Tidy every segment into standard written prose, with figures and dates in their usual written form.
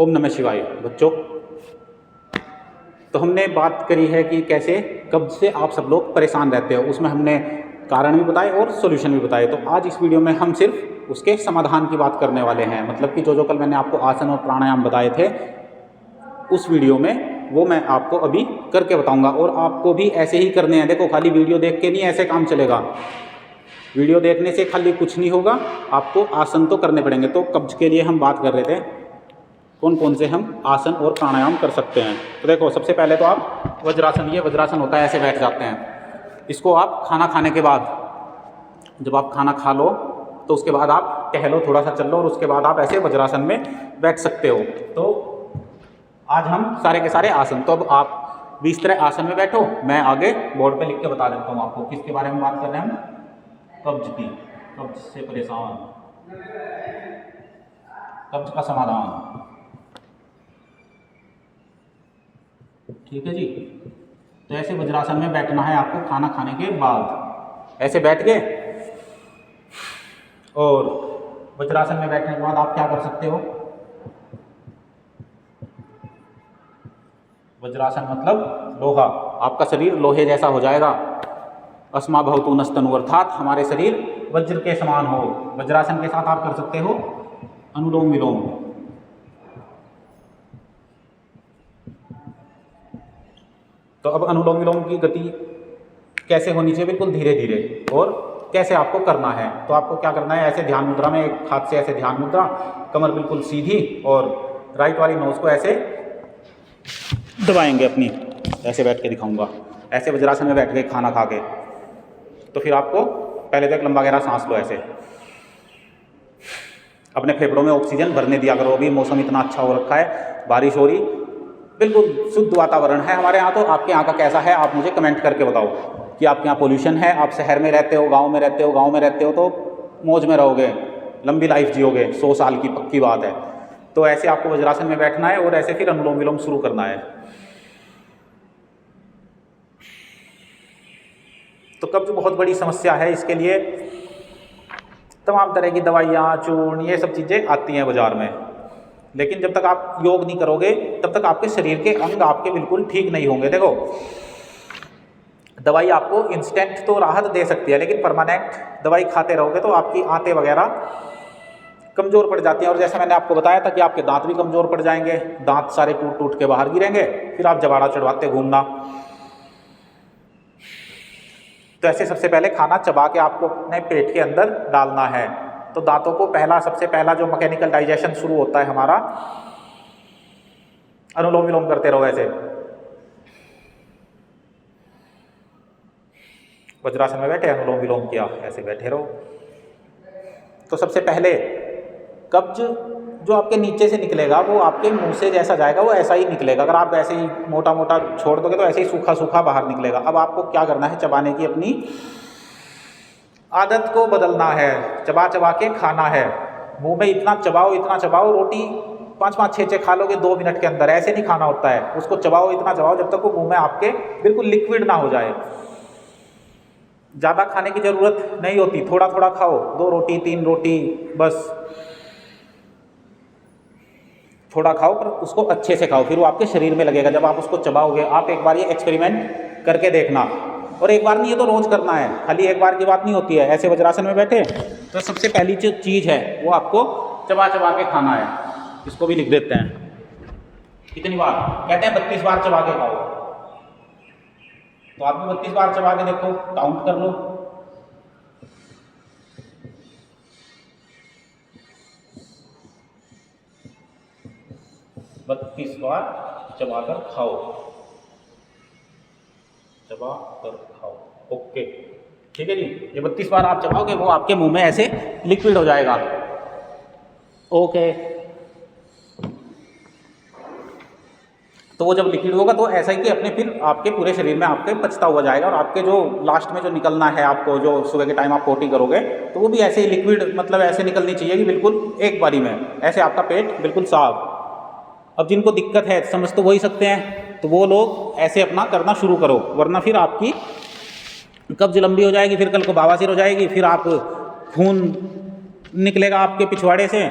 ओम नमः शिवाय। बच्चों, तो हमने बात करी है कि कैसे कब्ज से आप सब लोग परेशान रहते हो, उसमें हमने कारण भी बताए और सॉल्यूशन भी बताए। तो आज इस वीडियो में हम सिर्फ उसके समाधान की बात करने वाले हैं। मतलब कि जो कल मैंने आपको आसन और प्राणायाम बताए थे उस वीडियो में, वो मैं आपको अभी करके बताऊंगा और आपको भी ऐसे ही करने हैं। देखो, खाली वीडियो देख के नहीं ऐसे काम चलेगा। वीडियो देखने से खाली कुछ नहीं होगा, आपको आसन तो करने पड़ेंगे। तो कब्ज के लिए हम बात कर रहे थे कौन कौन से हम आसन और प्राणायाम कर सकते हैं। तो देखो, सबसे पहले तो आप वज्रासन, ये वज्रासन होता है, ऐसे बैठ जाते हैं। इसको आप खाना खाने के बाद, जब आप खाना खा लो तो उसके बाद आप टहलो, थोड़ा सा चल लो और उसके बाद आप ऐसे वज्रासन में बैठ सकते हो। तो आज हम सारे के सारे आसन, तो अब आप भी इस तरह आसन में बैठो, मैं आगे बोर्ड पे लिख के बता देता हूँ आपको किसके बारे में बात कर रहे हैं हम। कब्ज की, कब्ज से परेशान, कब्ज का समाधान। ठीक है जी। तो ऐसे वज्रासन में बैठना है आपको खाना खाने के बाद। ऐसे बैठ गए और वज्रासन में बैठने के बाद आप क्या कर सकते हो। वज्रासन मतलब लोहा, आपका शरीर लोहे जैसा हो जाएगा। अस्मा भवतु नस्तनु, अर्थात हमारे शरीर वज्र के समान हो। वज्रासन के साथ आप कर सकते हो अनुलोम विलोम। तो अब अनुलोम विलोम की गति कैसे होनी चाहिए, बिल्कुल धीरे धीरे, और कैसे आपको करना है। तो आपको क्या करना है, ऐसे ध्यान मुद्रा में, एक हाथ से ऐसे ध्यान मुद्रा, कमर बिल्कुल सीधी, और राइट वाली नोज को ऐसे दबाएंगे अपनी। ऐसे बैठ के दिखाऊंगा, ऐसे वज्रासन में बैठ के खाना खा के। तो फिर आपको पहले तो एक लंबा गहरा सांस लो, ऐसे अपने फेफड़ों में ऑक्सीजन भरने दिया करो। अभी मौसम इतना अच्छा हो रखा है, बारिश हो रही, बिल्कुल शुद्ध वातावरण है हमारे यहाँ। तो आपके यहाँ का कैसा है आप मुझे कमेंट करके बताओ कि आपके यहाँ पोल्यूशन है, आप शहर में रहते हो, गांव में रहते हो। गांव में रहते हो तो मौज में रहोगे, लंबी लाइफ जियोगे, 100 साल की पक्की बात है। तो ऐसे आपको वज्रासन में बैठना है और ऐसे फिर अनुलोम विलोम शुरू करना है। तो कब्ज बहुत बड़ी समस्या है, इसके लिए तमाम तरह की दवाइयाँ, चूर्ण, ये सब चीज़ें आती हैं बाजार में। लेकिन जब तक आप योग नहीं करोगे तब तक आपके शरीर के अंग आपके बिल्कुल ठीक नहीं होंगे। देखो, दवाई आपको इंस्टेंट तो राहत दे सकती है, लेकिन परमानेंट दवाई खाते रहोगे तो आपकी आंतें वगैरह कमज़ोर पड़ जाती हैं। और जैसा मैंने आपको बताया था कि आपके दांत भी कमज़ोर पड़ जाएंगे, दांत सारे टूट टूट के बाहर गिरेंगे, फिर आप जबाड़ा चढ़वाते घूमना। तो ऐसे सबसे पहले खाना चबा के आपको अपने पेट के अंदर डालना है। तो दांतों को सबसे पहला जो मैकेनिकल डाइजेशन शुरू होता है हमारा, अनुलोम विलोम करते रहो। ऐसे वज्रासन में बैठे, अनुलोम विलोम किया, ऐसे बैठे रहो। तो सबसे पहले कब्ज जो आपके नीचे से निकलेगा वो आपके मुंह से जैसा जाएगा वो ऐसा ही निकलेगा। अगर आप ऐसे ही मोटा मोटा छोड़ दोगे तो ऐसे ही सूखा सूखा बाहर निकलेगा। अब आपको क्या करना है, चबाने की अपनी आदत को बदलना है, चबा चबा के खाना है। मुंह में इतना चबाओ, रोटी 5-5, 6-6 खा लोगे 2 मिनट के अंदर। ऐसे नहीं खाना होता है, उसको चबाओ, इतना चबाओ जब तक वो मुंह में आपके बिल्कुल लिक्विड ना हो जाए। ज़्यादा खाने की ज़रूरत नहीं होती, थोड़ा थोड़ा खाओ, 2 रोटी 3 रोटी बस, थोड़ा खाओ पर उसको अच्छे से खाओ, फिर वो आपके शरीर में लगेगा जब आप उसको चबाओगे। आप एक बार ये एक्सपेरिमेंट करके देखना, और एक बार नहीं, ये तो रोज़ करना है, खाली एक बार की बात नहीं होती है। ऐसे वज्रासन में बैठे तो सबसे पहली जो चीज़ है वो आपको चबा चबा के खाना है। इसको भी लिख देते हैं, कितनी बार कहते हैं, 32 बार चबा के खाओ। तो आप भी 32 बार चबा के देखो, काउंट कर लो। बत्तीस बार चबा कर खाओ, चबा कर खाओ। ओके, ठीक है जी। ये 32 बार आप चबाओगे वो आपके मुंह में ऐसे लिक्विड हो जाएगा। ओके, तो वो जब लिक्विड होगा तो ऐसा ही कि अपने फिर आपके पूरे शरीर में आपके पचता हुआ जाएगा, और आपके जो लास्ट में जो निकलना है आपको, जो सुबह के टाइम आप पोटी करोगे तो वो भी ऐसे ही लिक्विड, मतलब ऐसे निकलनी चाहिए कि बिल्कुल एक बारी में ऐसे आपका पेट बिल्कुल साफ। अब जिनको दिक्कत है, समझ तो वही सकते हैं, तो वो लोग ऐसे अपना करना शुरू करो, वरना फिर आपकी कब्ज लंबी हो जाएगी, फिर कल को बवासीर हो जाएगी, फिर आप खून निकलेगा आपके पिछवाड़े से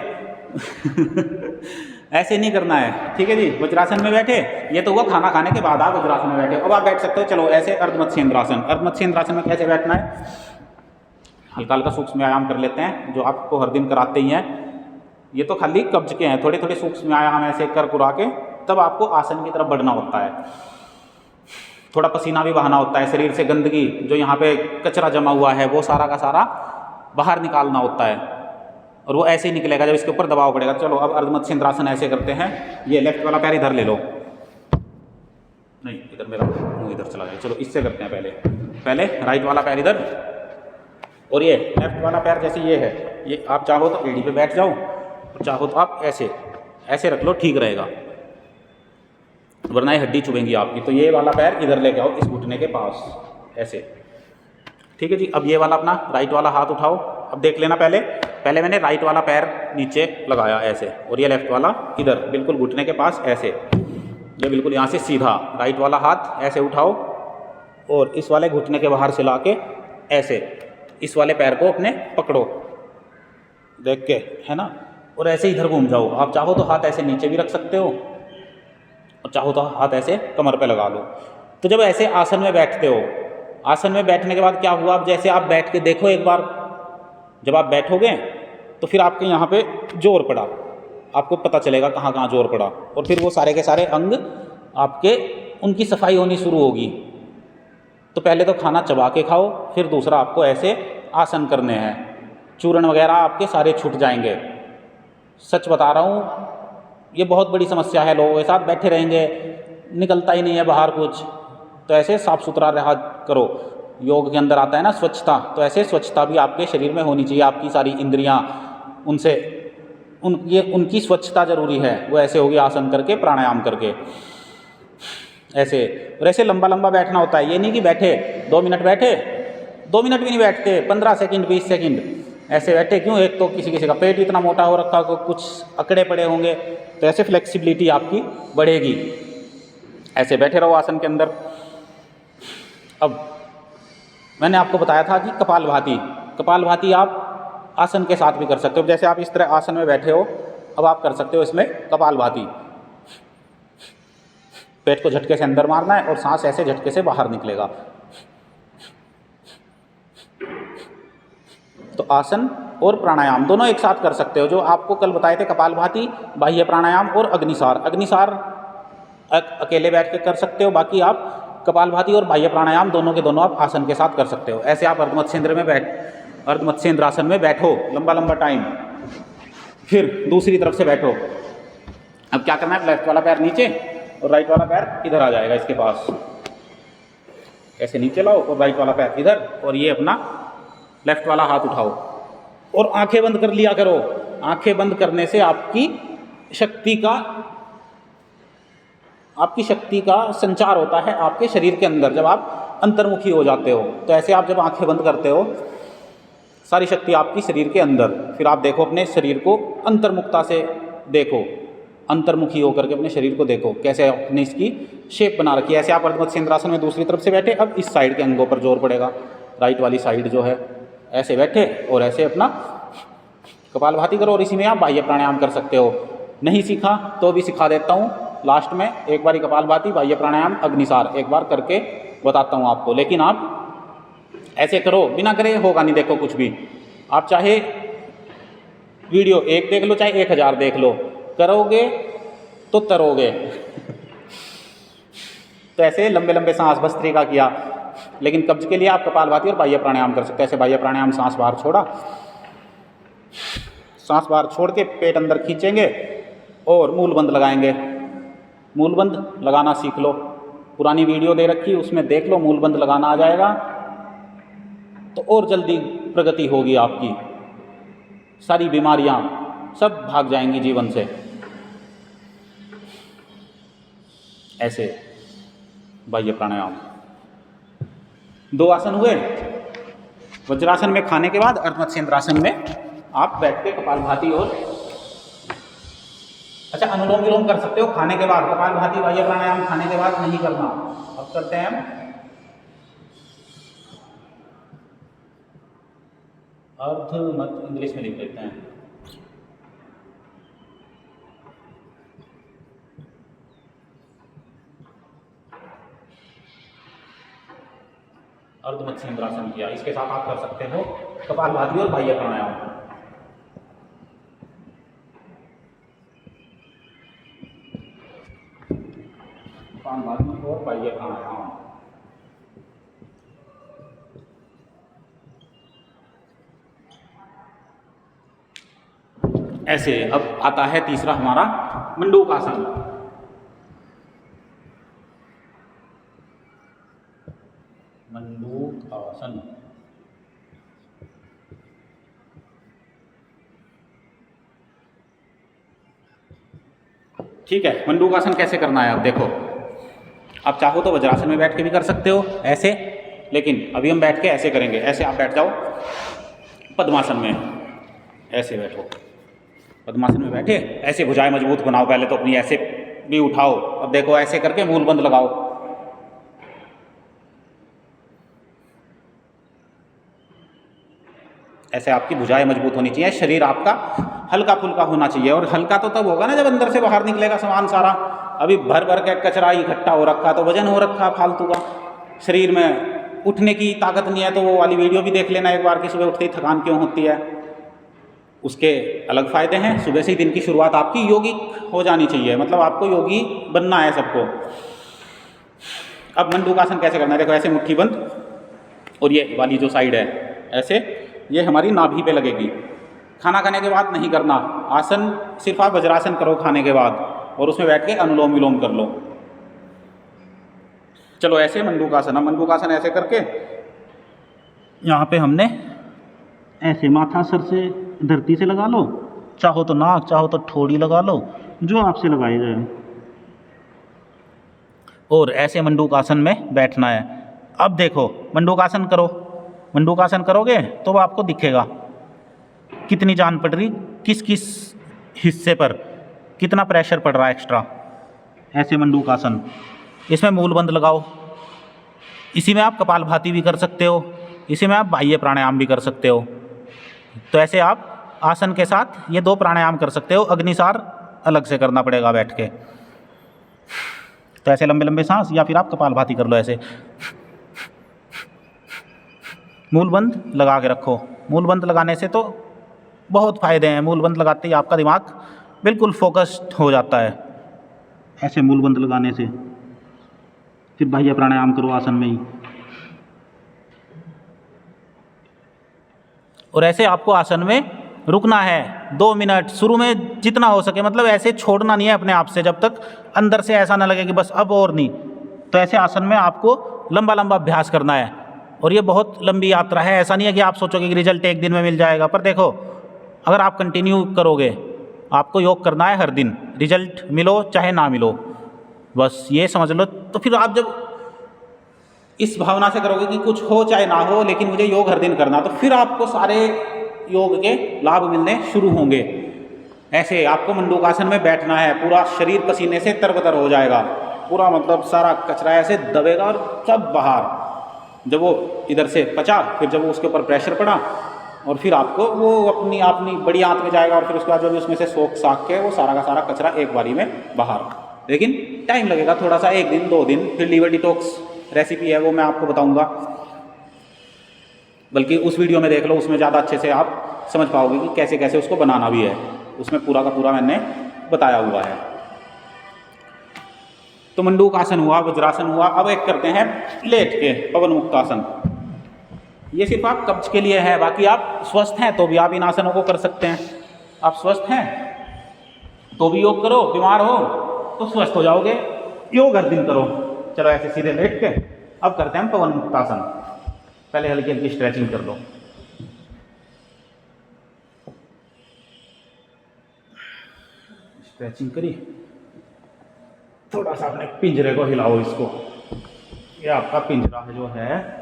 ऐसे नहीं करना है, ठीक है जी। वज्रासन में बैठे, ये तो हुआ खाना खाने के बाद आप वज्रासन में बैठे। अब आप बैठ सकते हो, चलो ऐसे अर्धमत्स्येंद्रासन। अर्धमत्स्येंद्रासन में कैसे बैठना है, हल्का हल्का सूक्ष्म व्यायाम कर लेते हैं जो आपको हर दिन कराते ही हैं। ये तो खाली कब्ज के हैं, थोड़े थोड़े सूक्ष्म व्यायाम ऐसे कर कुरा के तब आपको आसन की तरफ बढ़ना होता है। थोड़ा पसीना भी बहाना होता है, शरीर से गंदगी जो यहाँ पे कचरा जमा हुआ है वो सारा का सारा बाहर निकालना होता है, और वो ऐसे ही निकलेगा जब इसके ऊपर दबाव पड़ेगा। चलो अब अर्धमत्स्येंद्रासन ऐसे करते हैं। ये लेफ्ट वाला पैर इधर ले लो, नहीं इधर मेरा मुंह इधर चला जाए। चलो इससे करते हैं, पहले राइट वाला पैर इधर, और ये लेफ्ट वाला पैर जैसे ये है, ये आप चाहो तो एड़ी पे बैठ जाओ, और चाहो तो आप ऐसे ऐसे रख लो, ठीक रहेगा, वरना ये हड्डी चुभेंगी आपकी। तो ये वाला पैर इधर लेके आओ, इस घुटने के पास ऐसे, ठीक है जी। अब ये वाला अपना राइट वाला हाथ उठाओ। अब देख लेना, पहले मैंने राइट वाला पैर नीचे लगाया ऐसे, और ये लेफ्ट वाला इधर बिल्कुल घुटने के पास ऐसे, ये बिल्कुल यहाँ से सीधा। राइट वाला हाथ ऐसे उठाओ और इस वाले घुटने के बाहर से ला के ऐसे इस वाले पैर को अपने पकड़ो, देख के, है ना, और ऐसे इधर घूम जाओ। आप चाहो तो हाथ ऐसे नीचे भी रख सकते हो, और चाहो तो हाथ ऐसे कमर पे लगा लो। तो जब ऐसे आसन में बैठते हो, आसन में बैठने के बाद क्या हुआ, अब जैसे आप बैठ के देखो एक बार, जब आप बैठोगे तो फिर आपके यहाँ पे जोर पड़ा, आपको पता चलेगा कहाँ कहाँ जोर पड़ा, और फिर वो सारे के सारे अंग आपके उनकी सफाई होनी शुरू होगी। तो पहले तो खाना चबा के खाओ, फिर दूसरा आपको ऐसे आसन करने हैं, चूर्ण वगैरह आपके सारे छूट जाएंगे। सच बता रहा हूँ, ये बहुत बड़ी समस्या है, लोगों के साथ बैठे रहेंगे, निकलता ही नहीं है बाहर कुछ। तो ऐसे साफ सुथरा रहा करो। योग के अंदर आता है ना स्वच्छता, तो ऐसे स्वच्छता भी आपके शरीर में होनी चाहिए। आपकी सारी इंद्रियां, उनसे उनकी स्वच्छता जरूरी है। वो ऐसे होगी आसन करके, प्राणायाम करके ऐसे। और ऐसे लंबा लंबा बैठना होता है, ये नहीं कि बैठे 2 मिनट बैठे, 2 मिनट भी नहीं बैठते, 15 सेकंड 20 सेकंड ऐसे बैठे। क्यों, एक तो किसी किसी का पेट इतना मोटा हो रखा, कुछ अकड़े पड़े होंगे, तो ऐसे फ्लेक्सिबिलिटी आपकी बढ़ेगी। ऐसे बैठे रहो आसन के अंदर। अब मैंने आपको बताया था कि कपालभाति आप आसन के साथ भी कर सकते हो। जैसे आप इस तरह आसन में बैठे हो, अब आप कर सकते हो इसमें कपालभाति। पेट को झटके से अंदर मारना है और सांस ऐसे झटके से बाहर निकलेगा। तो आसन और प्राणायाम दोनों एक साथ कर सकते हो। जो आपको कल बताए थे कपालभाति, बाह्य प्राणायाम और अग्निसार। अग्निसार अकेले बैठ के कर सकते हो, बाकी आप कपालभाति और बाह्य प्राणायाम दोनों के दोनों आप आसन के साथ कर सकते हो। ऐसे आप अर्धमत्स्येंद्रासन में बैठो लंबा लंबा टाइम, फिर दूसरी तरफ से बैठो। अब क्या करना है, लेफ्ट वाला पैर नीचे और राइट वाला पैर इधर आ जाएगा इसके पास, ऐसे नीचे लाओ और राइट वाला पैर इधर, और ये अपना लेफ्ट वाला हाथ उठाओ और आंखें बंद कर लिया करो। आंखें बंद करने से आपकी शक्ति का संचार होता है आपके शरीर के अंदर, जब आप अंतर्मुखी हो जाते हो। तो ऐसे आप जब आंखें बंद करते हो, सारी शक्ति आपकी शरीर के अंदर। फिर आप देखो अपने शरीर को अंतर्मुखता से देखो, अंतर्मुखी होकर के अपने शरीर को देखो कैसे आपने इसकी शेप बना रखी है। ऐसे आप अर्धमत्स्येंद्रासन में दूसरी तरफ से बैठे, अब इस साइड के अंगों पर जोर पड़ेगा, राइट वाली साइड जो है। ऐसे बैठे और ऐसे अपना कपालभाति करो, और इसी में आप बाह्य प्राणायाम कर सकते हो। नहीं सीखा तो भी सिखा देता हूँ लास्ट में, एक बारी कपालभाति, बाह्य प्राणायाम, अग्निसार एक बार करके बताता हूँ आपको। लेकिन आप ऐसे करो, बिना करे होगा नहीं। देखो कुछ भी, आप चाहे वीडियो 1 देख लो, चाहे 1000 देख लो, करोगे तो तरोगे। तो ऐसे लंबे लंबे सांस भस्त्रिका किया। लेकिन कब्ज के लिए आप कपालभाति और बाह्य प्राणायाम कर सकते हैं। ऐसे बाह्य प्राणायाम, सांस बाहर छोड़ा, सांस बाहर छोड़ के पेट अंदर खींचेंगे और मूल बंद लगाएंगे। मूल बंद लगाना सीख लो, पुरानी वीडियो दे रखी उसमें देख लो, मूल बंद लगाना आ जाएगा तो और जल्दी प्रगति होगी आपकी। सारी बीमारियां सब भाग जाएंगी जीवन से। ऐसे बाह्य प्राणायाम 2 आसन हुए। वज्रासन में खाने के बाद, अर्धमत्स्येंद्रासन में आप बैठ के कपालभाति और अच्छा अनुलोम विलोम कर सकते हो खाने के बाद। कपालभाति बाह्य प्राणायाम खाने के बाद नहीं करना। अब करते हैं हम इंग्लिश में लिख लेते हैं। अर्ध मत्स्येंद्रासन किया। इसके साथ आप कर सकते हो कपालभाति और बाह्य प्राणायाम। कपालभाति और बाह्य प्राणायाम। ऐसे अब आता है तीसरा हमारा मंडूकासन। मंडूकासन ठीक है। मंडूकासन कैसे करना है आप देखो। आप चाहो तो वज्रासन में बैठ के भी कर सकते हो ऐसे, लेकिन अभी हम बैठ के ऐसे करेंगे। ऐसे आप बैठ जाओ पद्मासन में, ऐसे बैठो पद्मासन में बैठे, ऐसे भुजाएं मजबूत बनाओ पहले तो अपनी, ऐसे भी उठाओ। अब देखो ऐसे करके मूल बंद लगाओ, ऐसे आपकी भुजाएं मजबूत होनी चाहिए। शरीर आपका हल्का फुल्का होना चाहिए, और हल्का तो तब होगा ना जब अंदर से बाहर निकलेगा सामान सारा। अभी भर भर के कचरा इकट्ठा हो रखा, तो वजन हो रखा फालतू का, शरीर में उठने की ताकत नहीं है। तो वो वाली वीडियो भी देख लेना एक बार कि सुबह उठते ही थकान क्यों होती है। उसके अलग फ़ायदे हैं। सुबह से ही दिन की शुरुआत आपकी योगिक हो जानी चाहिए, मतलब आपको योगी बनना है सबको। अब मंडूकासन कैसे करना है देखो। ऐसे मुट्ठी बंद, और ये वाली जो साइड है ऐसे, ये हमारी नाभि पे लगेगी। खाना खाने के बाद नहीं करना आसन, सिर्फ आप वज्रासन करो खाने के बाद, और उसमें बैठ के अनुलोम विलोम कर लो। चलो ऐसे मंडूकासन। अब मंडूकासन ऐसे करके यहाँ पे हमने ऐसे माथा सर से धरती से लगा लो, चाहो तो नाक, चाहो तो ठोड़ी लगा लो, जो आपसे लगाए जाए, और ऐसे मंडूकासन में बैठना है। अब देखो मंडूकासन करो, मंडूकासन करोगे तो वो आपको दिखेगा कितनी जान पड़ रही, किस किस हिस्से पर कितना प्रेशर पड़ रहा है एक्स्ट्रा। ऐसे मंडूकासन, इसमें मूल बंद लगाओ। इसी में आप कपालभाति भी कर सकते हो, इसी में आप बाह्य प्राणायाम भी कर सकते हो। तो ऐसे आप आसन के साथ ये 2 प्राणायाम कर सकते हो। अग्निसार अलग से करना पड़ेगा बैठ के। तो ऐसे लंबे लंबे सांस, या फिर आप कपालभाति कर लो ऐसे। मूल बंद लगा के रखो। मूल बंद लगाने से तो बहुत फ़ायदे हैं। मूल बंद लगाते ही आपका दिमाग बिल्कुल फोकस्ड हो जाता है, ऐसे मूल बंद लगाने से। फिर बाह्य प्राणायाम करो आसन में ही। और ऐसे आपको आसन में रुकना है 2 मिनट, शुरू में जितना हो सके, मतलब ऐसे छोड़ना नहीं है अपने आप से, जब तक अंदर से ऐसा ना लगे कि बस अब और नहीं। तो ऐसे आसन में आपको लंबा लंबा अभ्यास करना है, और ये बहुत लंबी यात्रा है। ऐसा नहीं है कि आप सोचोगे कि रिजल्ट एक दिन में मिल जाएगा। पर देखो, अगर आप कंटिन्यू करोगे, आपको योग करना है हर दिन, रिजल्ट मिलो चाहे ना मिलो, बस ये समझ लो। तो फिर आप जब इस भावना से करोगे कि कुछ हो चाहे ना हो, लेकिन मुझे योग हर दिन करना, तो फिर आपको सारे योग के लाभ मिलने शुरू होंगे। ऐसे आपको मंडूकासन में बैठना है, पूरा शरीर पसीने से तरबतर हो जाएगा, पूरा मतलब सारा कचरा ऐसे दबेगा और सब बाहर। जब वो इधर से पचा, फिर जब वो उसके ऊपर प्रेशर पड़ा, और फिर आपको वो अपनी बड़ी आंत में जाएगा, और फिर उसके बाद जो भी उसमें से सोख साख के वो सारा का सारा कचरा एक बारी में बाहर। लेकिन टाइम लगेगा थोड़ा सा, 1 दिन 2 दिन। फिर लीवर डिटॉक्स रेसिपी है, वो मैं आपको बताऊंगा, बल्कि उस वीडियो में देख लो, उसमें ज़्यादा अच्छे से आप समझ पाओगे कि कैसे कैसे उसको बनाना भी है। उसमें पूरा का पूरा मैंने बताया हुआ है। तो मंडूकासन हुआ, वज्रासन हुआ। अब एक करते हैं लेट के पवन मुक्तासन। ये सिर्फ आप कब्ज के लिए है, बाकी आप स्वस्थ हैं तो भी आप इन आसनों को कर सकते हैं। आप स्वस्थ हैं तो भी योग करो, बीमार हो तो स्वस्थ हो जाओगे। योग हर दिन करो। चलो ऐसे सीधे लेट के अब करते हैं पवन मुक्तासन। पहले हल्की हल्की स्ट्रेचिंग कर लो। स्ट्रेचिंग करी, थोड़ा सा अपने पिंजरे को हिलाओ। इसको, ये आपका पिंजरा जो है,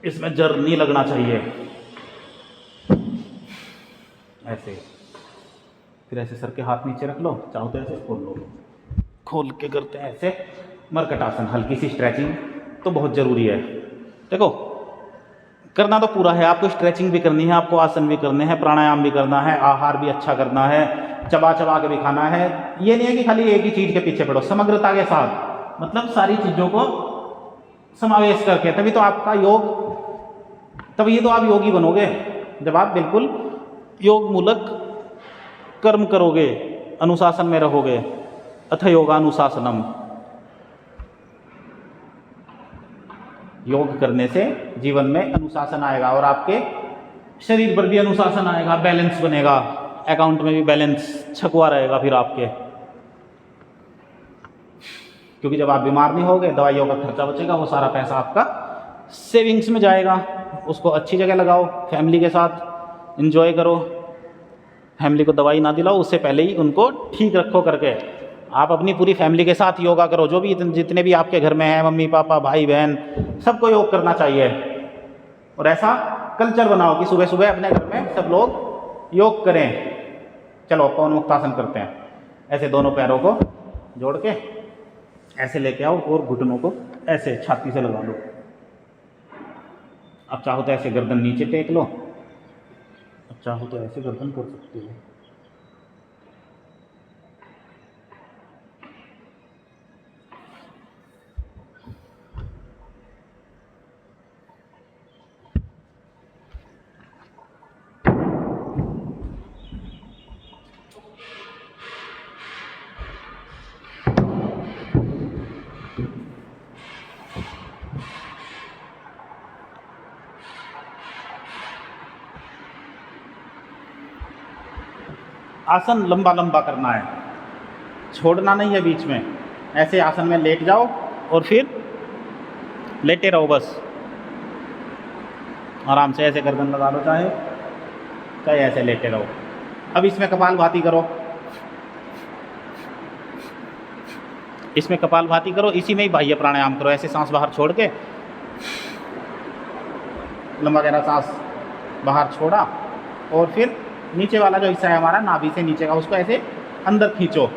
इसमें जर नहीं लगना चाहिए। ऐसे फिर ऐसे सर के हाथ नीचे रख लो, चाहो तो ऐसे खोल लो। खोल के करते हैं ऐसे मरकटासन। हल्की सी स्ट्रेचिंग तो बहुत ज़रूरी है। देखो, करना तो पूरा है, आपको स्ट्रेचिंग भी करनी है, आपको आसन भी करने हैं, प्राणायाम भी करना है, आहार भी अच्छा करना है, चबा चबा के भी खाना है। ये नहीं है कि खाली एक ही चीज़ के पीछे पड़ो, समग्रता के साथ, मतलब सारी चीज़ों को समावेश करके, तभी तो आपका योग, तभी तो आप योगी बनोगे जब आप बिल्कुल योग मूलक कर्म करोगे, अनुशासन में रहोगे। अथ योगानुशासनम, योग करने से जीवन में अनुशासन आएगा और आपके शरीर पर भी अनुशासन आएगा, बैलेंस बनेगा, अकाउंट में भी बैलेंस छकवा रहेगा फिर आपके, क्योंकि जब आप बीमार नहीं होगे दवाइयों का खर्चा बचेगा, वो सारा पैसा आपका सेविंग्स में जाएगा, उसको अच्छी जगह लगाओ, फैमिली के साथ एंजॉय करो। फैमिली को दवाई ना दिलाओ, उससे पहले ही उनको ठीक रखो करके। आप अपनी पूरी फैमिली के साथ योगा करो, जो भी जितने भी आपके घर में हैं, मम्मी पापा भाई बहन, सबको योग करना चाहिए। और ऐसा कल्चर बनाओ कि सुबह सुबह अपने घर में सब लोग योग करें। चलो पवन मुक्तासन करते हैं। ऐसे दोनों पैरों को जोड़ के ऐसे लेके आओ और घुटनों को ऐसे छाती से लगा लो। अब चाहो तो ऐसे गर्दन नीचे टेक लो, अब चाहो तो ऐसे गर्दन कर सकते हो। आसन लंबा लंबा करना है, छोड़ना नहीं है बीच में। ऐसे आसन में लेट जाओ और फिर लेटे रहो, बस आराम से ऐसे गर्दन लगा लो, चाहे चाहे ऐसे लेटे रहो। अब इसमें कपालभाति करो, इसमें कपालभाति करो, इसी में ही बाह्य प्राणायाम करो। ऐसे सांस बाहर छोड़ के, लंबा गहरा सांस बाहर छोड़ा और फिर नीचे वाला जो हिस्सा है हमारा नाभि से नीचे का, उसको ऐसे अंदर खींचो।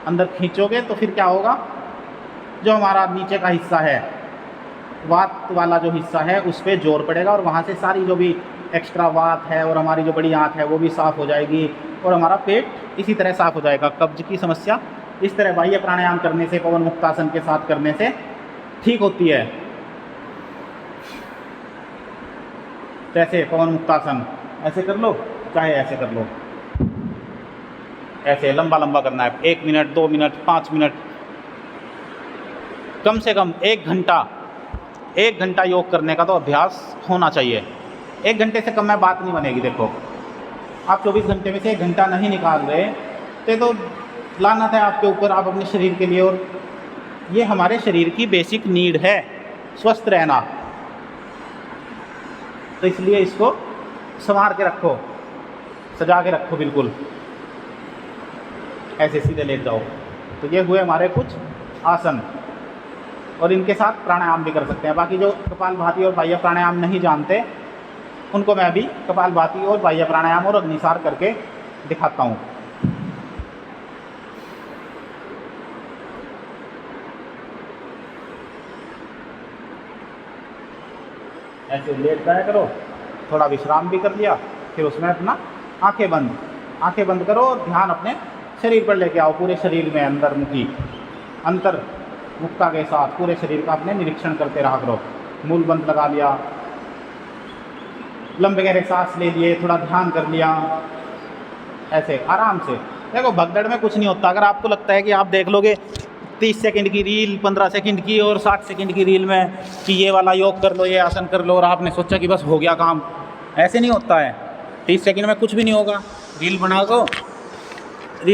अंदर खींचोगे तो फिर क्या होगा, जो हमारा नीचे का हिस्सा है, वात वाला जो हिस्सा है, उस पर जोर पड़ेगा और वहाँ से सारी जो भी एक्स्ट्रा वात है और हमारी जो बड़ी आंत है वो भी साफ़ हो जाएगी और हमारा पेट इसी तरह साफ़ हो जाएगा। कब्ज की समस्या इस तरह बाह्य प्राणायाम करने से, पवन मुक्तासन के साथ करने से ठीक होती है। जैसे पवन मुक्तासन ऐसे कर लो, चाहे ऐसे कर लो, ऐसे लंबा लंबा करना है। 1 मिनट 2 मिनट 5 मिनट, कम से कम 1 घंटा योग करने का तो अभ्यास होना चाहिए। 1 घंटे से कम में बात नहीं बनेगी। देखो आप 24 घंटे में से 1 घंटा नहीं निकाल रहे तो लानत है आपके ऊपर, आप अपने शरीर के लिए। और ये हमारे शरीर की बेसिक नीड है, स्वस्थ रहना, तो इसलिए इसको संवार के रखो, सजा के रखो बिल्कुल। ऐसे सीधे लेट जाओ। तो ये हुए हमारे कुछ आसन, और इनके साथ प्राणायाम भी कर सकते हैं। बाकी जो कपालभाति और बाह्य प्राणायाम नहीं जानते, उनको मैं अभी कपालभाति और बाह्य प्राणायाम और अग्निसार करके दिखाता हूँ। ऐसे लेट जाया करो, थोड़ा विश्राम भी कर लिया, फिर उसमें अपना आंखें बंद करो और ध्यान अपने शरीर पर लेके आओ। पूरे शरीर में अंतर्मुखी, अंतर मुक्ता के साथ पूरे शरीर का अपने निरीक्षण करते रहा करो। मूल बंद लगा लिया, लंबे गहरे सांस ले लिए, थोड़ा ध्यान कर लिया, ऐसे आराम से। देखो भगदड़ में कुछ नहीं होता। अगर आपको लगता है कि आप देख लोगे 30 सेकंड की रील, 15 सेकंड की और 60 सेकंड की रील में कि ये वाला योग कर लो, ये आसन कर लो, और आपने सोचा कि बस हो गया काम, ऐसे नहीं होता है। 30 सेकंड में कुछ भी नहीं होगा। रील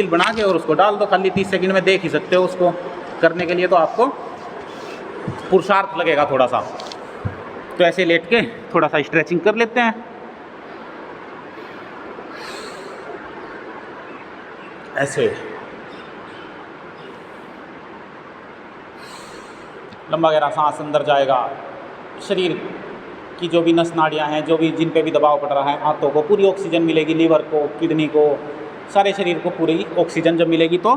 बना के और उसको डाल दो, खाली 30 सेकंड में देख ही सकते हो। उसको करने के लिए तो आपको पुरुषार्थ लगेगा थोड़ा सा। तो ऐसे लेट के थोड़ा सा स्ट्रेचिंग कर लेते हैं। ऐसे लंबा गहरा सांस अंदर जाएगा, शरीर की जो भी नस नाड़ियाँ हैं, जो भी जिन पे भी दबाव पड़ रहा है, आंतों को पूरी ऑक्सीजन मिलेगी, लीवर को, किडनी को, सारे शरीर को पूरी ऑक्सीजन जब मिलेगी तो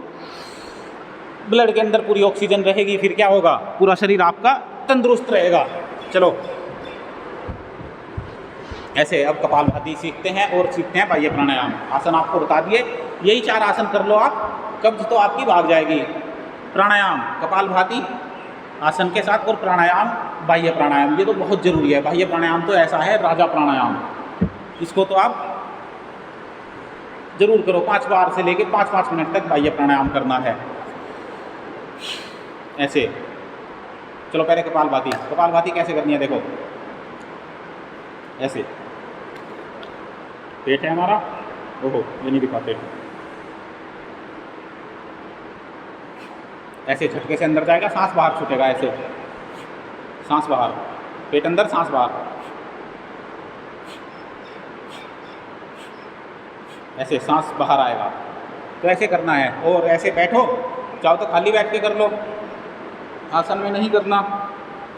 ब्लड के अंदर पूरी ऑक्सीजन रहेगी। फिर क्या होगा, पूरा शरीर आपका तंदुरुस्त रहेगा। चलो ऐसे अब कपालभाति सीखते हैं और सीखते हैं बाह्य प्राणायाम। आसन आपको बता दिए, यही 4 आसन कर लो आप, कब्ज तो आपकी भाग जाएगी। प्राणायाम कपालभाति आसन के साथ और प्राणायाम बाह्य प्राणायाम, ये तो बहुत ज़रूरी है। बाह्य प्राणायाम तो ऐसा है राजा प्राणायाम, इसको तो आप जरूर करो। 5 बार से लेके 5-5 मिनट तक बाह्य प्राणायाम करना है ऐसे। चलो पहले कपालभाति। कपालभाति कैसे करनी है देखो, ऐसे पेट है हमारा, ओहो ये नहीं दिखाते, ऐसे झटके से अंदर जाएगा, सांस बाहर छूटेगा, ऐसे सांस बाहर, पेट अंदर, सांस बाहर, ऐसे सांस बाहर आएगा। तो ऐसे करना है। और ऐसे बैठो, चाहो तो खाली बैठ के कर लो, आसन में नहीं करना,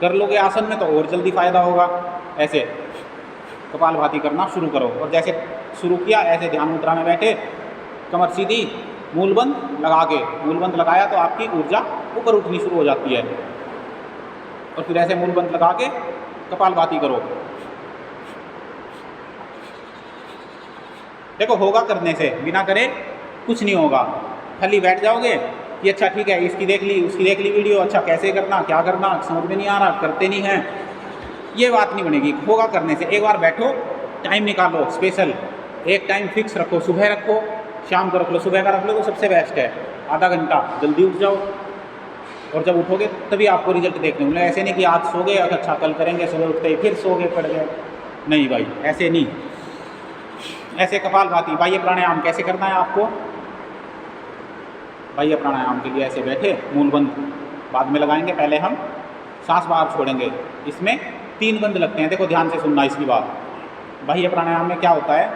कर लोगे आसन में तो और जल्दी फायदा होगा। ऐसे कपालभाति करना शुरू करो। और जैसे शुरू किया ऐसे ध्यान मुद्रा में बैठे, कमर सीधी, मूलबंद लगा के, मूलबंद लगाया तो आपकी ऊर्जा ऊपर उठनी शुरू हो जाती है। और फिर ऐसे मूलबंद लगा के कपालभाति करो। देखो होगा करने से, बिना करे कुछ नहीं होगा। खाली बैठ जाओगे कि अच्छा ठीक है, इसकी देख ली, उसकी देख ली वीडियो, अच्छा कैसे करना, क्या करना, समझ में नहीं आ रहा, करते नहीं हैं, ये बात नहीं बनेगी। होगा करने से। एक बार बैठो, टाइम निकालो स्पेशल, एक टाइम फिक्स रखो, सुबह रखो, शाम को रख लो। सुबह का रख लो तो सबसे बेस्ट है, आधा घंटा जल्दी उठ जाओ, और जब उठोगे तभी आपको रिजल्ट देखने मिले। ऐसे नहीं कि आज सो गए, अच्छा कल करेंगे, सुबह उठते ही फिर सो गए, पड़ गए, नहीं भाई ऐसे नहीं। ऐसे कपालभाति। बाह्य प्राणायाम कैसे करना है आपको, बाह्य प्राणायाम के लिए ऐसे बैठे, मूल बंद बाद में लगाएंगे, पहले हम सांस बाहर छोड़ेंगे। इसमें 3 बंद लगते हैं, देखो ध्यान से सुनना इसकी बात। बाह्य प्राणायाम में क्या होता है,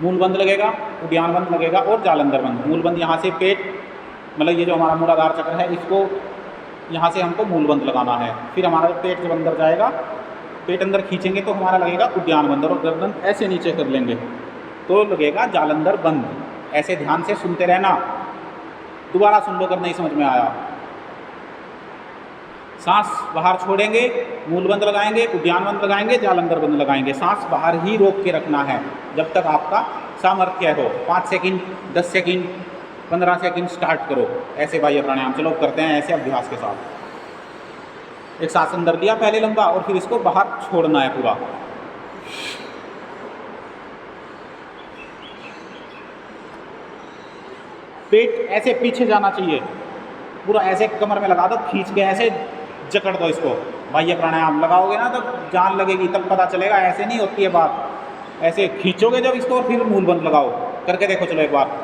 मूल बंद लगेगा, उद्यान बंद लगेगा और जालंधर बंद। मूल बंद यहाँ से पेट, मतलब ये जो हमारा मूलाधार चक्र है, इसको यहाँ से हमको मूल बंद लगाना है। फिर हमारा पेट जब अंदर जाएगा, पेट अंदर खींचेंगे तो हमारा लगेगा उद्यान बंद, और गर्दन ऐसे नीचे कर लेंगे तो लगेगा जालंधर बंद। ऐसे ध्यान से सुनते रहना, दोबारा सुन लो अगर नहीं समझ में आया। सांस बाहर छोड़ेंगे, मूल बंद लगाएंगे, उद्यान बंद लगाएंगे, जालंधर बंद लगाएंगे। सांस बाहर ही रोक के रखना है जब तक आपका सामर्थ्य हो। 5 सेकंड, 10 सेकंड, 15 सेकंड स्टार्ट करो ऐसे बाह्य प्राणायाम। चलो करते हैं ऐसे अभ्यास के साथ। एक सांस अंदर लिया पहले लंबा, और फिर इसको बाहर छोड़ना है पूरा। पेट ऐसे पीछे जाना चाहिए, पूरा ऐसे कमर में लगा दो, खींच के ऐसे जकड़ दो इसको। बाह्य प्राणायाम लगाओगे ना तो जान लगेगी, तब पता चलेगा। ऐसे नहीं होती है बात, ऐसे खींचोगे जब इसको, और फिर मूल बंद लगाओ। करके देखो चलो एक बार।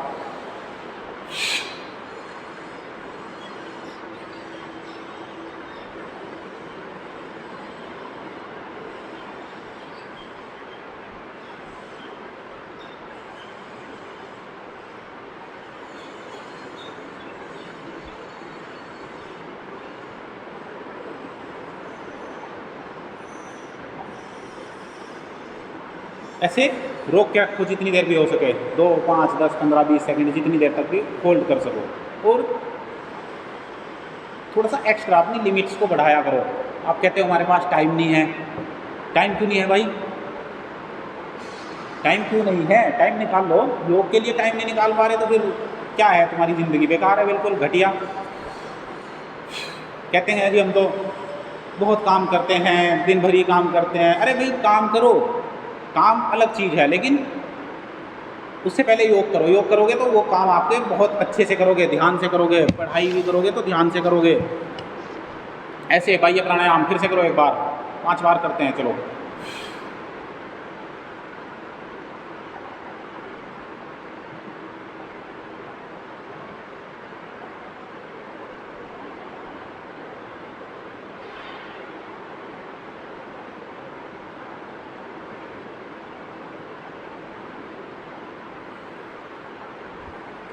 ऐसे रोक के रखो जितनी देर भी हो सके, 2, 5, 10, 15, 20 सेकंड, जितनी देर तक भी होल्ड कर सको। और थोड़ा सा एक्स्ट्रा अपनी लिमिट्स को बढ़ाया करो। आप कहते हो हमारे पास टाइम नहीं है, टाइम क्यों नहीं है भाई, टाइम क्यों नहीं है, टाइम निकाल लो। योग के लिए टाइम नहीं निकाल पा रहे तो फिर क्या है, तुम्हारी ज़िंदगी बेकार है, बिल्कुल घटिया। कहते हैं जी हम तो बहुत काम करते हैं, दिन भर ही काम करते हैं। अरे भाई काम करो, काम अलग चीज़ है, लेकिन उससे पहले योग करो। योग करोगे तो वो काम आपके बहुत अच्छे से करोगे, ध्यान से करोगे। पढ़ाई भी करोगे तो ध्यान से करोगे। ऐसे बाह्य प्राणायाम फिर से करो एक बार, 5 बार करते हैं चलो।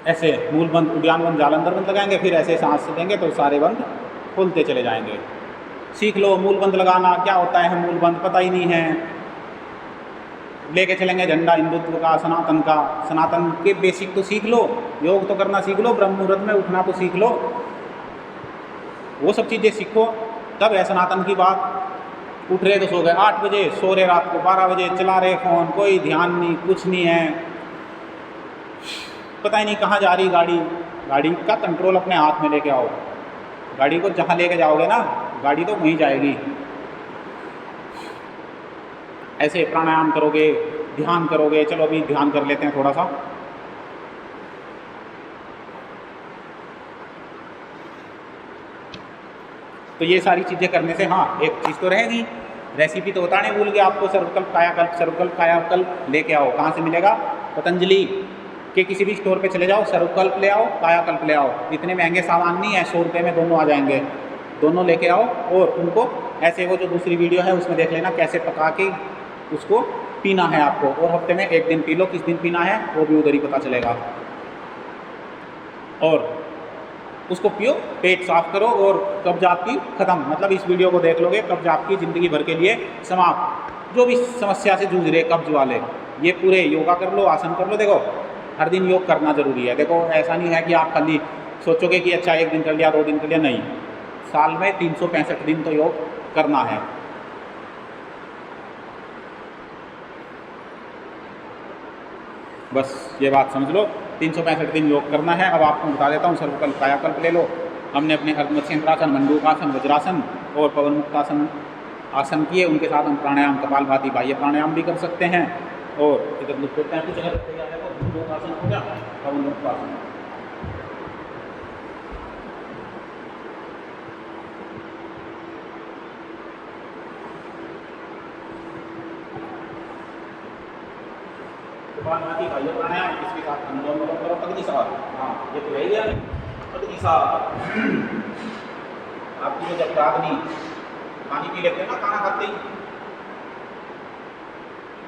ऐसे मूल बंद, उद्यान बंद, जालंधर बंद लगाएंगे, फिर ऐसे सांस देंगे तो सारे बंद खुलते चले जाएंगे। सीख लो मूल बंद लगाना, क्या होता है मूल बंद पता ही नहीं है। लेके चलेंगे झंडा हिंदुत्व का, सनातन का। सनातन के बेसिक तो सीख लो, योग तो करना सीख लो, ब्रह्म मुहूर्त में उठना तो सीख लो, वो सब चीज़ें सीखो, तब है सनातन की बात। उठ रहे तो सो गए 8 बजे, सो रहे रात को 12 बजे, चला रहे फ़ोन, कोई ध्यान नहीं, कुछ नहीं है, पता ही नहीं कहाँ जा रही गाड़ी। गाड़ी का कंट्रोल अपने हाथ में लेके आओ। गाड़ी को जहाँ लेके जाओगे ना, गाड़ी तो वहीं जाएगी। ऐसे प्राणायाम करोगे, ध्यान करोगे। चलो अभी ध्यान कर लेते हैं थोड़ा सा। तो ये सारी चीज़ें करने से हाँ एक चीज़ तो रहेगी, रेसिपी तो बताने भूल गया आपको। सर्वकल्प कायाकल्प, सर्वकल्प कायाकल्प लेके आओ। कहाँ से मिलेगा? पतंजलि के किसी भी स्टोर पे चले जाओ, सर्वकल्प ले आओ, कायाकल्प ले आओ। इतने महंगे सामान नहीं है, 100 रुपये में दोनों आ जाएंगे। दोनों लेके आओ और उनको ऐसे, वो जो दूसरी वीडियो है उसमें देख लेना कैसे पका के उसको पीना है आपको। और हफ्ते में एक दिन पी लो, किस दिन पीना है वो भी उधर ही पता चलेगा। और उसको पियो, पेट साफ करो और कब्ज आपकी खत्म। मतलब इस वीडियो को देख लोगे, कब्ज आपकी ज़िंदगी भर के लिए समाप्त। जो भी समस्या से जूझ रहे कब्ज वाले, ये पूरे योगा कर लो, आसन कर लो। देखो हर दिन योग करना ज़रूरी है। देखो ऐसा नहीं है कि आप खाली सोचोगे कि अच्छा 1 दिन कर लिया, 2 दिन कर लिया, नहीं। साल में 365 दिन तो योग करना है। बस ये बात समझ लो, 365 दिन योग करना है। अब आपको बता देता हूँ, सर्वकल्प कायाकल्प ले लो। हमने अपने अर्धमत्स्येंद्रासन, मंडूकासन, वज्रासन और पवन मुक्तासन आसन किए। उनके साथ हम प्राणायाम, कपालभाति, बाह्य प्राणायाम भी कर सकते हैं। और इधर लिख देते हैं कुछ, अगर तैयार है तो मंडूकासन हो गया, पवन मुक्तासन। कपालभाति, बाह्य प्राणायाम, इसके साथ अनुलोम विलोम करो। अग्निसार, हाँ ये तो यही है अग्निसार। आपकी जो जठराग्नि, पानी पी लेते हैं ना खाना खाते ही,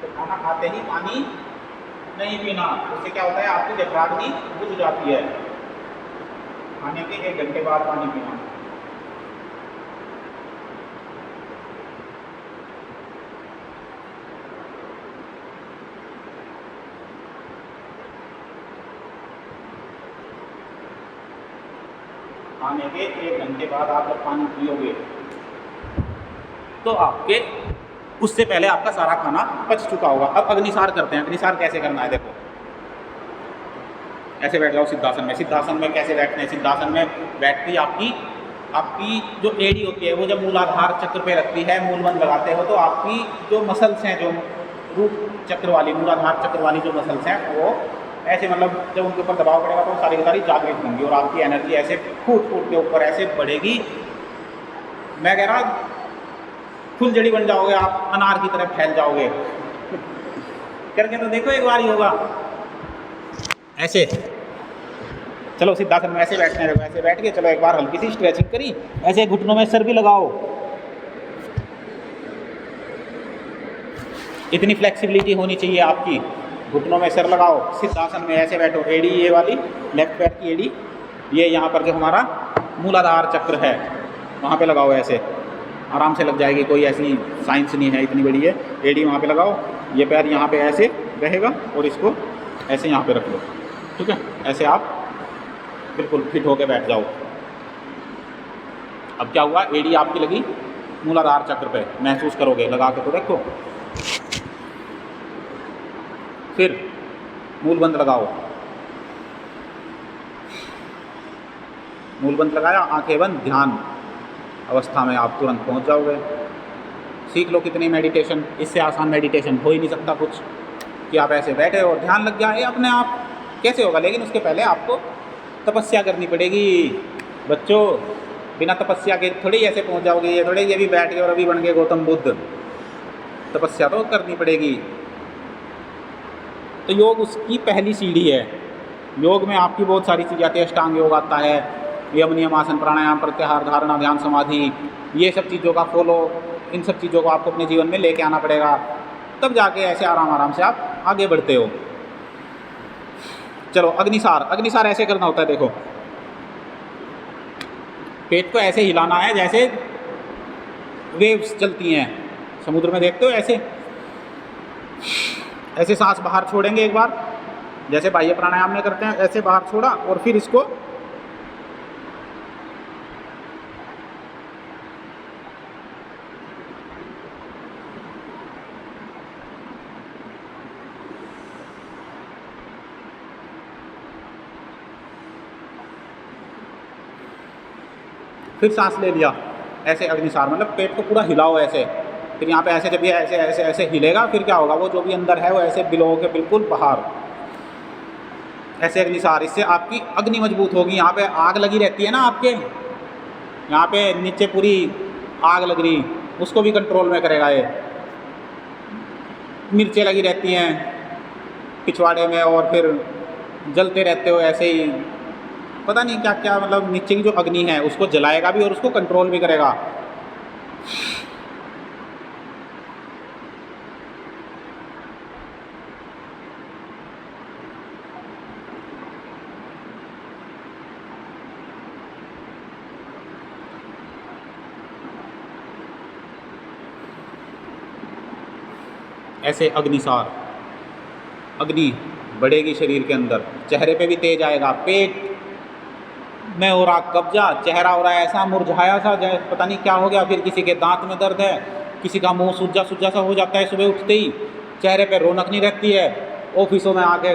तो खाना खाते ही पानी नहीं पीना। उससे क्या होता है, आपकी जठराग्नि बुझ जाती है। खाने के 1 घंटे बाद पानी पीना। खाने के 1 घंटे बाद आप जब पानी पियोगे तो आपके उससे पहले आपका सारा खाना पच चुका होगा। अब अग्निसार करते हैं। अग्निसार कैसे करना है, देखो ऐसे बैठ जाओ सिद्धासन में। सिद्धासन में कैसे बैठते हैं? सिद्धासन में बैठती आपकी जो एड़ी होती है, वो जब मूलाधार चक्र पे रखती है, मूलबंध लगाते हो, तो आपकी जो मसल्स हैं, जो रूट चक्र वाली, मूलाधार चक्र वाली जो मसल्स हैं, वो ऐसे मतलब जब उनके ऊपर दबाव पड़ेगा तो सारी की सारी जागृत होंगी और आपकी एनर्जी ऐसे फूट के ऊपर ऐसे बढ़ेगी। मैं कह रहा फुलझड़ी बन जाओगे आप, अनार की तरह फैल जाओगे। करके तो देखो एक बार ही होगा ऐसे। चलो सिद्धासन में ऐसे बैठते हैं, ऐसे बैठ के चलो एक बार हल्की सी स्ट्रेचिंग करी, ऐसे घुटनों में सर भी लगाओ। इतनी फ्लेक्सिबिलिटी होनी चाहिए आपकी, घुटनों में सर लगाओ। सिद्धासन में ऐसे बैठो, एड़ी ये वाली लेफ्ट पैर की एड़ी, ये यहाँ पर जो हमारा मूलाधार चक्र है वहाँ पे लगाओ। ऐसे आराम से लग जाएगी, कोई ऐसी साइंस नहीं है, इतनी बड़ी है। एड़ी वहाँ पे लगाओ, ये पैर यहाँ पे ऐसे रहेगा और इसको ऐसे यहाँ पे रख लो, ठीक है। ऐसे आप बिल्कुल फिट होके बैठ जाओ। अब क्या हुआ, एड़ी आपकी लगी मूलाधार चक्र पे, महसूस करोगे, लगा के तो देखो। फिर मूलबंध लगाओ, मूलबंध लगाया, आंखें बंद, ध्यान अवस्था में आप तुरंत पहुंच जाओगे। सीख लो कितनी मेडिटेशन, इससे आसान मेडिटेशन हो ही नहीं सकता कुछ, कि आप ऐसे बैठे और ध्यान लग जाए अपने आप। कैसे होगा? लेकिन उसके पहले आपको तपस्या करनी पड़ेगी बच्चों। बिना तपस्या के थोड़ी ऐसे पहुंच जाओगे, ये थोड़े ये भी बैठ गए और अभी बन गए गौतम बुद्ध। तपस्या तो करनी पड़ेगी। तो योग उसकी पहली सीढ़ी है। योग में आपकी बहुत सारी चीज़ें आती है, अष्टांग योग आता है, यम नियम आसन प्राणायाम प्रत्याहार धारणा ध्यान समाधि, ये सब चीज़ों का फॉलो, इन सब चीज़ों को आपको अपने जीवन में लेके आना पड़ेगा, तब जाके ऐसे आराम से आप आगे बढ़ते हो। चलो अग्निसार, अग्निसार ऐसे करना होता है, देखो पेट को ऐसे हिलाना है जैसे वेव्स चलती हैं समुद्र में, देखते हो ऐसे। ऐसे सांस बाहर छोड़ेंगे एक बार, जैसे बाह्य प्राणायाम में करते हैं, ऐसे बाहर छोड़ा और फिर इसको फिर सांस ले लिया, ऐसे अग्निसार मतलब पेट को पूरा हिलाओ ऐसे, फिर यहाँ पे ऐसे जब ये ऐसे ऐसे ऐसे हिलेगा फिर क्या होगा, वो जो भी अंदर है वो ऐसे बिलो के बिल्कुल बाहर, ऐसे अग्निसार। इससे आपकी अग्नि मजबूत होगी। यहाँ पे आग लगी रहती है ना आपके, यहाँ पे नीचे पूरी आग लग रही, उसको भी कंट्रोल में करेगा ये। मिर्चें लगी रहती हैं पिछवाड़े में और फिर जलते रहते हो ऐसे ही, पता नहीं क्या क्या, मतलब नीचे की जो अग्नि है उसको जलाएगा भी और उसको कंट्रोल भी करेगा। ऐसे अग्निसार, अग्नि बढ़ेगी शरीर के अंदर, चेहरे पे भी तेज आएगा, पेट में हो रहा कब्जा, चेहरा हो रहा है ऐसा मुरझाया सा, जैसे पता नहीं क्या हो गया, फिर किसी के दांत में दर्द है, किसी का मुंह सूजा सूजा सा हो जाता है सुबह उठते ही, चेहरे पे रौनक नहीं रहती है, ऑफिसों में आके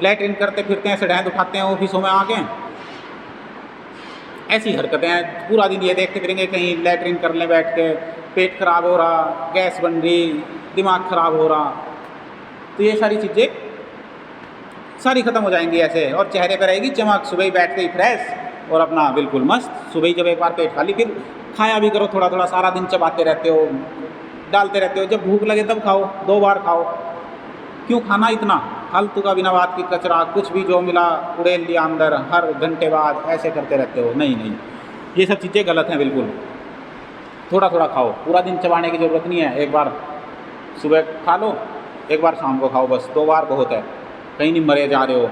लैट्रिन करते फिरते हैं, सड़ैंद उठाते हैं ऑफिसों में आके, ऐसी हरकतें हैं। पूरा दिन ये देखते फिरेंगे कहीं लैट्रिन करने बैठ के, पेट खराब हो रहा, गैस बन रही, दिमाग खराब हो रहा, तो ये सारी चीज़ें सारी ख़त्म हो जाएंगी ऐसे, और चेहरे पर रहेगी चमक, सुबह ही बैठते ही फ्रेश और अपना बिल्कुल मस्त। सुबह ही जब एक बार पेट खाली, फिर खाया भी करो थोड़ा थोड़ा, सारा दिन चबाते रहते हो, डालते रहते हो, जब भूख लगे तब खाओ, 2 बार खाओ, क्यों खाना इतना फालतू का, बिना बात की कचरा, कुछ भी जो मिला उड़ेल लिया अंदर, हर घंटे बाद ऐसे करते रहते हो। नहीं नहीं, ये सब चीज़ें गलत हैं बिल्कुल। थोड़ा थोड़ा खाओ, पूरा दिन चबाने की ज़रूरत नहीं है, एक बार सुबह खा लो, एक बार शाम को खाओ, बस 2 बार बहुत है, कहीं नहीं मरे जा रहे हो।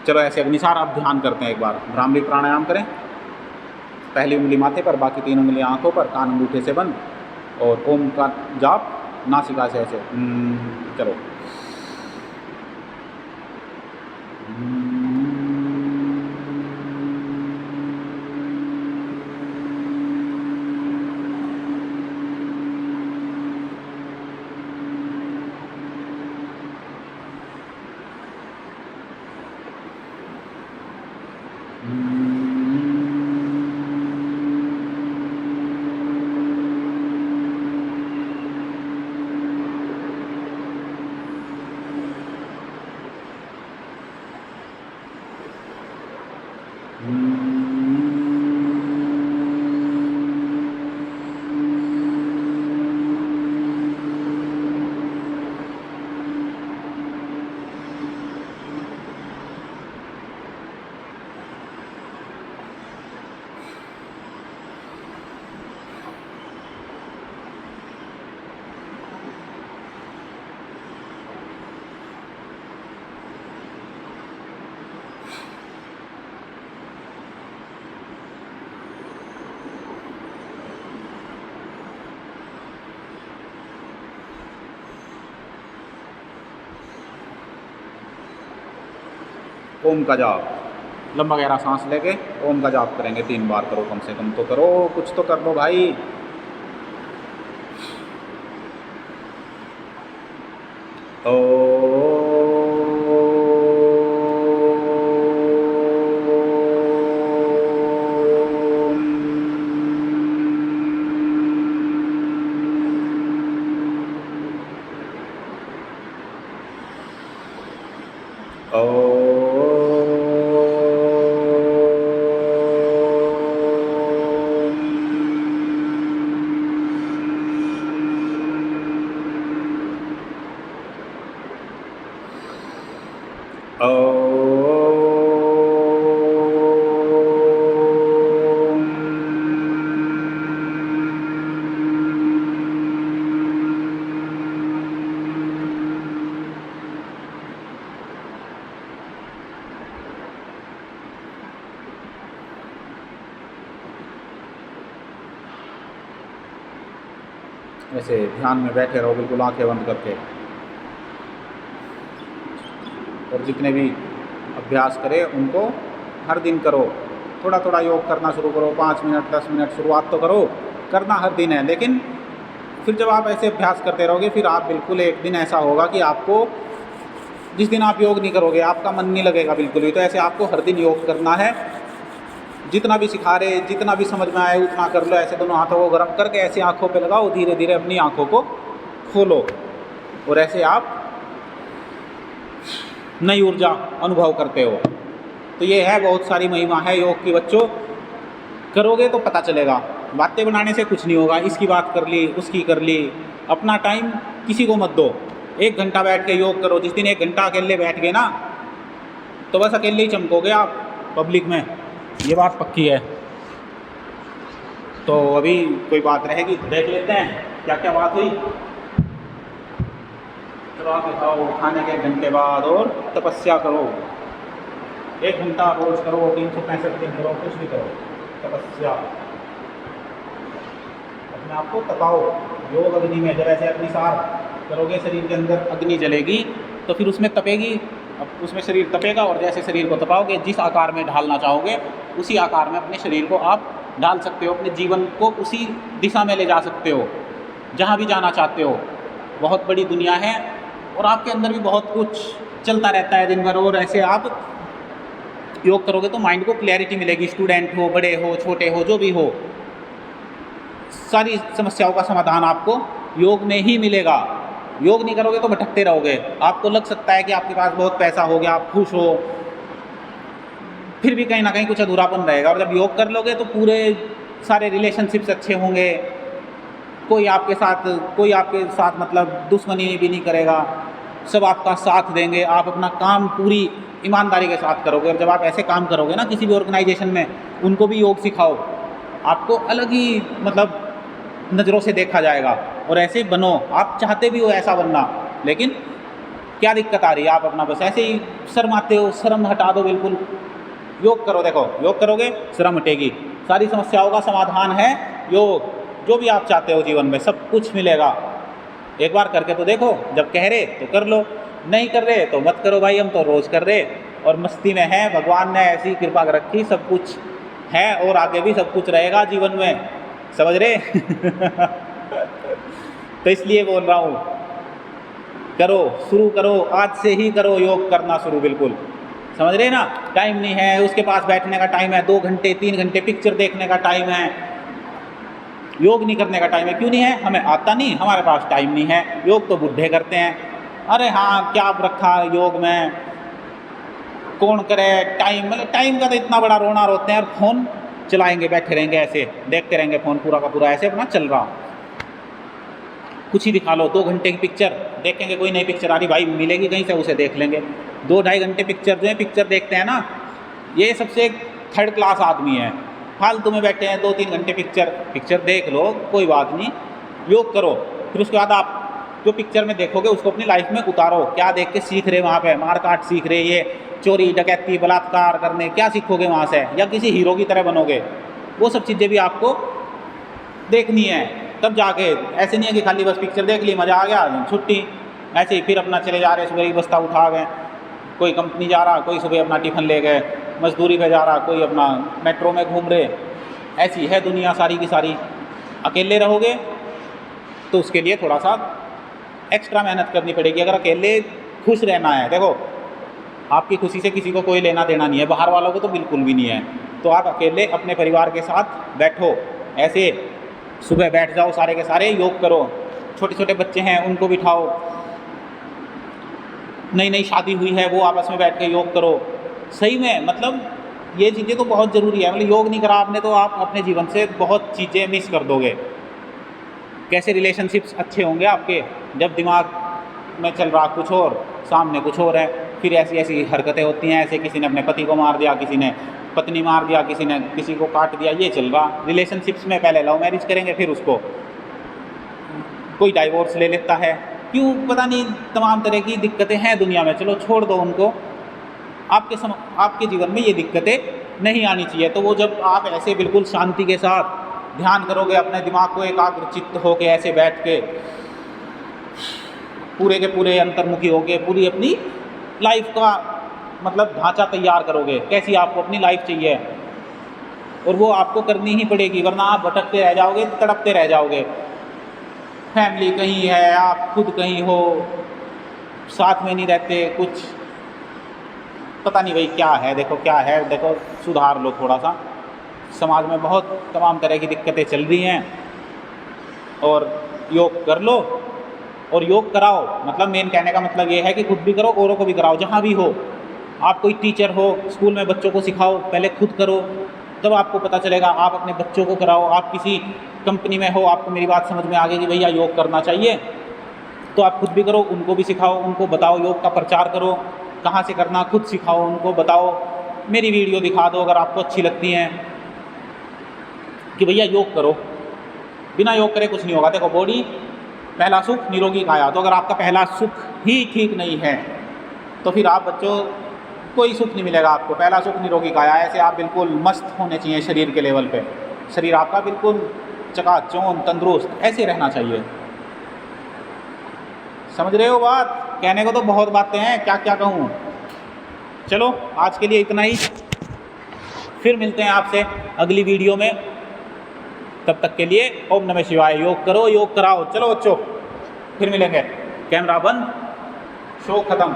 चलो ऐसे अग्निसार आप ध्यान करते हैं, एक बार भ्रामरी प्राणायाम करें, पहली उंगली माथे पर, बाकी 3 उंगली आँखों पर, कान अंगूठे से बंद, और ओम का जाप नासिका से ऐसे। चलो ओम का जाप, लंबा गहरा सांस लेके ओम का जाप करेंगे, 3 बार करो, कम से कम तो करो, कुछ तो कर लो भाई। ऐसे ध्यान में बैठे रहो, बिल्कुल आंखें बंद करके, और जितने भी अभ्यास करें उनको हर दिन करो, थोड़ा थोड़ा योग करना शुरू करो, 5 मिनट 10 मिनट शुरुआत तो करो, करना हर दिन है। लेकिन फिर जब आप ऐसे अभ्यास करते रहोगे, फिर आप बिल्कुल एक दिन ऐसा होगा कि आपको, जिस दिन आप योग नहीं करोगे आपका मन नहीं लगेगा बिल्कुल भी, तो ऐसे आपको हर दिन योग करना है। जितना भी सिखा रहे, जितना भी समझ में आए उतना कर लो। ऐसे दोनों हाथों को गर्म करके ऐसे आँखों पे लगाओ, धीरे धीरे अपनी आँखों को खोलो और ऐसे आप नई ऊर्जा अनुभव करते हो। तो ये है, बहुत सारी महिमा है योग की बच्चों, करोगे तो पता चलेगा। बातें बनाने से कुछ नहीं होगा, इसकी बात कर ली, उसकी कर ली। अपना टाइम किसी को मत दो, 1 घंटा बैठ के योग करो। जिस दिन 1 घंटा अकेले बैठ गए ना, तो बस अकेले ही चमकोगे आप पब्लिक में, ये बात पक्की है। तो अभी कोई बात रहेगी, देख लेते हैं क्या क्या बात हुई। चलो आप बताओ, खाने के 1 घंटे बाद और तपस्या करो, 1 घंटा रोज करो, 365 दिन करो, कुछ भी करो, तपस्या, अपने आप को तपाओ योग अग्नि में। जब ऐसे अग्निसार करोगे, शरीर के अंदर अग्नि जलेगी तो फिर उसमें तपेगी, अब उसमें शरीर तपेगा और जैसे शरीर को तपाओगे, जिस आकार में ढालना चाहोगे उसी आकार में अपने शरीर को आप ढाल सकते हो। अपने जीवन को उसी दिशा में ले जा सकते हो जहाँ भी जाना चाहते हो। बहुत बड़ी दुनिया है और आपके अंदर भी बहुत कुछ चलता रहता है दिन भर, और ऐसे आप योग करोगे तो माइंड को क्लैरिटी मिलेगी। स्टूडेंट हो, बड़े हो, छोटे हो, जो भी हो, सारी समस्याओं का समाधान आपको योग में ही मिलेगा। योग नहीं करोगे तो भटकते रहोगे। आपको लग सकता है कि आपके पास बहुत पैसा हो गया, आप खुश हो, फिर भी कहीं ना कहीं कुछ अधूरापन रहेगा। और जब योग कर लोगे तो पूरे सारे रिलेशनशिप्स अच्छे होंगे, कोई आपके साथ मतलब दुश्मनी भी नहीं करेगा, सब आपका साथ देंगे। आप अपना काम पूरी ईमानदारी के साथ करोगे। और जब आप ऐसे काम करोगे ना किसी भी ऑर्गेनाइजेशन में, उनको भी योग सिखाओ, आपको अलग ही मतलब नज़रों से देखा जाएगा। और ऐसे बनो, आप चाहते भी हो ऐसा बनना, लेकिन क्या दिक्कत आ रही है, आप अपना बस ऐसे ही शर्माते हो। शर्म हटा दो बिल्कुल, योग करो। देखो, योग करोगे शर्म हटेगी। सारी समस्याओं का समाधान है योग। जो भी आप चाहते हो जीवन में सब कुछ मिलेगा। एक बार करके तो देखो, जब कह रहे तो कर लो, नहीं कर रहे तो मत करो भाई, हम तो रोज़ कर रहे और मस्ती में है। भगवान ने ऐसी कृपा रखी, सब कुछ है और आगे भी सब कुछ रहेगा जीवन में, समझ रहे तो इसलिए बोल रहा हूँ, करो, शुरू करो, आज से ही करो योग करना शुरू, बिल्कुल, समझ रहे ना। टाइम नहीं है, उसके पास बैठने का टाइम है, 2 घंटे 3 घंटे पिक्चर देखने का टाइम है, योग नहीं करने का टाइम है। क्यों नहीं है? हमें आता नहीं, हमारे पास टाइम नहीं है। योग तो बुढ़े करते हैं। अरे हाँ, क्या रखा योग में, कौन करे टाइम, मतलब टाइम का तो इतना बड़ा रोना रोते हैं। और फ़ोन चलाएंगे, बैठे रहेंगे, ऐसे देखते रहेंगे फ़ोन पूरा का पूरा, ऐसे अपना चल रहा। कुछ ही दिखा लो, 2 घंटे की पिक्चर देखेंगे, कोई नई पिक्चर आ रही भाई मिलेगी कहीं से, उसे देख लेंगे। 2-2.5 घंटे पिक्चर जो है, पिक्चर देखते हैं ना, ये सबसे 3rd क्लास आदमी है। फालतू में बैठे हैं 2-3 घंटे पिक्चर देख लो, कोई बात नहीं, योग करो। फिर उसके बाद आप जो पिक्चर में देखोगे उसको अपनी लाइफ में उतारो। क्या देख के सीख रहे वहाँ पे? मार काट सीख रहे, ये चोरी डकैती बलात्कार करने, क्या सीखोगे वहाँ से? या किसी हीरो की तरह बनोगे? वो सब चीज़ें भी आपको देखनी है, तब जाके। ऐसे नहीं है कि खाली बस पिक्चर देख ली, मज़ा आ गया, छुट्टी, ऐसे ही फिर अपना चले जा रहे, सुबह की बस्ता उठा गए, कोई कंपनी जा रहा, कोई सुबह अपना टिफ़िन ले गए, मजदूरी पे जा रहा, कोई अपना मेट्रो में घूम रहे। ऐसी है दुनिया सारी की सारी। अकेले रहोगे तो उसके लिए थोड़ा सा एक्स्ट्रा मेहनत करनी पड़ेगी। अगर अकेले खुश रहना है, देखो आपकी खुशी से किसी को कोई लेना देना नहीं है, बाहर वालों को तो बिल्कुल भी नहीं है। तो आप अकेले अपने परिवार के साथ बैठो, ऐसे सुबह बैठ जाओ, सारे के सारे योग करो। छोटे छोटे बच्चे हैं उनको बिठाओ, नई नई शादी हुई है वो आपस में बैठ के योग करो। सही में मतलब ये चीज़ें तो बहुत ज़रूरी है। मतलब योग नहीं करा आपने तो आप अपने जीवन से बहुत चीज़ें मिस कर दोगे। कैसे रिलेशनशिप्स अच्छे होंगे आपके, जब दिमाग में चल रहा कुछ और, सामने कुछ और है। फिर ऐसी ऐसी हरकतें होती हैं, ऐसे किसी ने अपने पति को मार दिया, किसी ने पत्नी मार दिया, किसी ने किसी को काट दिया, ये चल रहा। रिलेशनशिप्स में पहले लव मैरिज करेंगे, फिर उसको कोई डाइवोर्स ले लेता है। क्यों पता नहीं, तमाम तरह की दिक्कतें हैं दुनिया में। चलो छोड़ दो उनको, आपके जीवन में ये दिक्कतें नहीं आनी चाहिए। तो वो जब आप ऐसे बिल्कुल शांति के साथ ध्यान करोगे, अपने दिमाग को एकाग्र चित्त होके ऐसे बैठ के पूरे के पूरे अंतर्मुखी होके पूरी अपनी लाइफ का मतलब ढांचा तैयार करोगे, कैसी आपको अपनी लाइफ चाहिए, और वो आपको करनी ही पड़ेगी, वरना आप भटकते रह जाओगे, तड़पते रह जाओगे। फैमिली कहीं है, आप खुद कहीं हो, साथ में नहीं रहते, कुछ पता नहीं भाई क्या है। देखो क्या है, देखो सुधार लो थोड़ा सा, समाज में बहुत तमाम तरह की दिक्कतें चल रही हैं, और योग कर लो और योग कराओ। मतलब मेन कहने का मतलब ये है कि खुद भी करो, औरों को भी कराओ। जहाँ भी हो, आप कोई टीचर हो, स्कूल में बच्चों को सिखाओ, पहले खुद करो, तब आपको पता चलेगा। आप अपने बच्चों को कराओ। आप किसी कंपनी में हो, आपको मेरी बात समझ में आ गई कि भैया योग करना चाहिए, तो आप खुद भी करो, उनको भी सिखाओ, उनको बताओ, योग का प्रचार करो। कहाँ से करना खुद सिखाओ, उनको बताओ, मेरी वीडियो दिखा दो अगर आपको अच्छी लगती हैं कि भैया योग करो। बिना योग करे कुछ नहीं होगा। देखो, बॉडी पहला सुख निरोगी काया, तो अगर आपका पहला सुख ही ठीक नहीं है तो फिर आप बच्चों कोई सुख नहीं मिलेगा आपको। पहला सुख निरोगी काया, ऐसे आप बिल्कुल मस्त होने चाहिए शरीर के लेवल पे, शरीर आपका बिल्कुल चकाचौंध तंदुरुस्त ऐसे रहना चाहिए। समझ रहे हो बात? कहने को तो बहुत बातें हैं, क्या क्या कहूँ। चलो आज के लिए इतना ही, फिर मिलते हैं आपसे अगली वीडियो में। तब तक के लिए ओम नमः शिवाय। योग करो, योग कराओ। चलो बच्चों, फिर मिलेंगे। कैमरा बंद, शो खत्म।